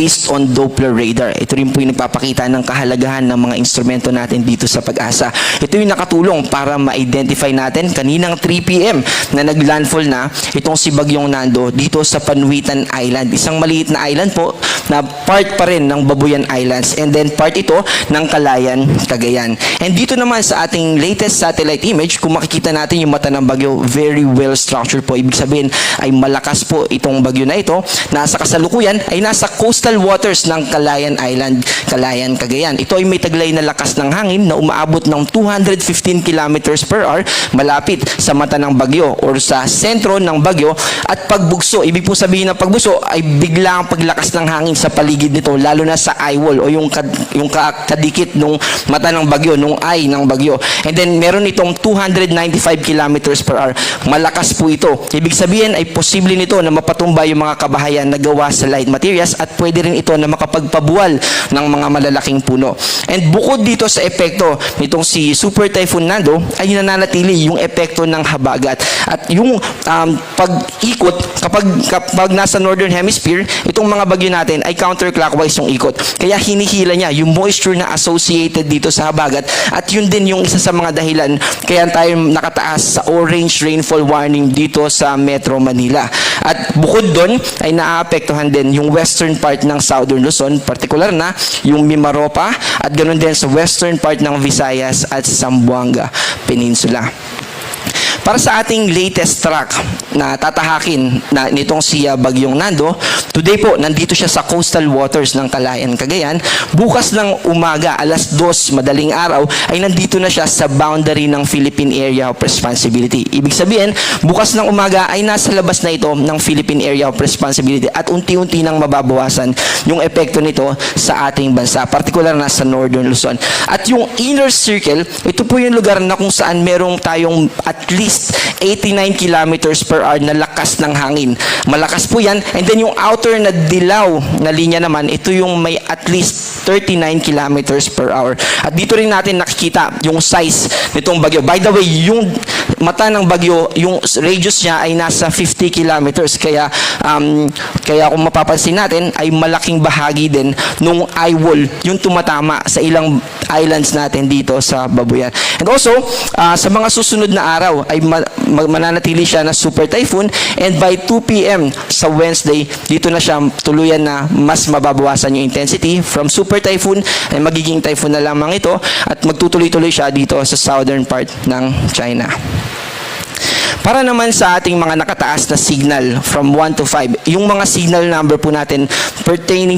based on Doppler radar. Ito rin po yung nagpapakita ng kahalagahan ng mga instrumento natin dito sa Pag-asa. Ito yung nakatulong para ma-identify natin kaninang 3 p.m. na naglandfall na itong si Bagyong Nando dito sa Panuitan Island. Isang maliit na island po na part pa rin ng Babuyan Islands, and then part ito ng Calayan, Cagayan. And dito naman sa ating latest satellite image, kung makikita natin yung mata ng bagyo, very well structured po. Ibig sabihin ay malakas po itong bagyo na ito. Nasa kasalukuyan ay nasa coastal waters ng Calayan Island, Calayan, Cagayan. Ito ay may taglay na lakas ng hangin na umaabot ng 215 kilometers per hour malapit sa mata ng bagyo or sa sentro ng bagyo, at pagbugso, ibig po sabihin ng pagbugso ay bigla ang paglakas ng hangin sa paligid nito, lalo na sa eye wall o yung kadikit nung mata ng bagyo, nung eye ng bagyo. And then meron itong 295 kilometers per hour. Malakas po ito. Ibig sabihin ay posible nito na mapatumba yung mga kabahayan na gawa sa light materials, at pwede rin ito na makapagpabuwal ng mga malalaking puno. And bukod dito sa epekto nitong si Super Typhoon Nando, ay nananatili yung epekto ng habagat. At yung pag-ikot, kapag nasa northern hemisphere, itong mga bagyo natin ay counterclockwise yung ikot. Kaya hinihila niya yung moisture na associated dito sa habagat, at yun din yung isa sa mga dahilan kaya tayo nakataas sa orange rainfall warning dito sa Metro Manila. At bukod doon ay naaapektuhan din yung western part ng Southern Luzon, particular na yung Mimaropa, at ganoon din sa western part ng Visayas at Zamboanga Peninsula. Para sa ating latest track na tatahakin na nitong si Bagyong Nando, today po nandito siya sa coastal waters ng Calayan, Cagayan. Bukas ng umaga, alas 2 madaling araw, ay nandito na siya sa boundary ng Philippine Area of Responsibility. Ibig sabihin, bukas ng umaga ay nasa labas na ito ng Philippine Area of Responsibility, at unti-unti nang mababawasan yung epekto nito sa ating bansa, particular na sa Northern Luzon. At yung inner circle, ito po yung lugar na kung saan merong tayong at least 89 kilometers per hour na lakas ng hangin. Malakas po yan. And then yung outer na dilaw na linya naman, ito yung may at least 39 kilometers per hour. At dito rin natin nakikita yung size nitong bagyo. By the way, yung mata ng bagyo, yung radius niya ay nasa 50 kilometers. Kaya kung mapapansin natin, ay malaking bahagi din nung eye wall yung tumatama sa ilang islands natin dito sa Babuyan. And also, sa mga susunod na araw ay mananatili siya na super typhoon, and by 2 p.m. sa Wednesday, dito na siya tuluyan na mas mababawasan yung intensity. From super typhoon ay magiging typhoon na lamang ito, at magtutuloy-tuloy siya dito sa southern part ng China. Para naman sa ating mga nakataas na signal from 1 to 5, yung mga signal number po natin pertaining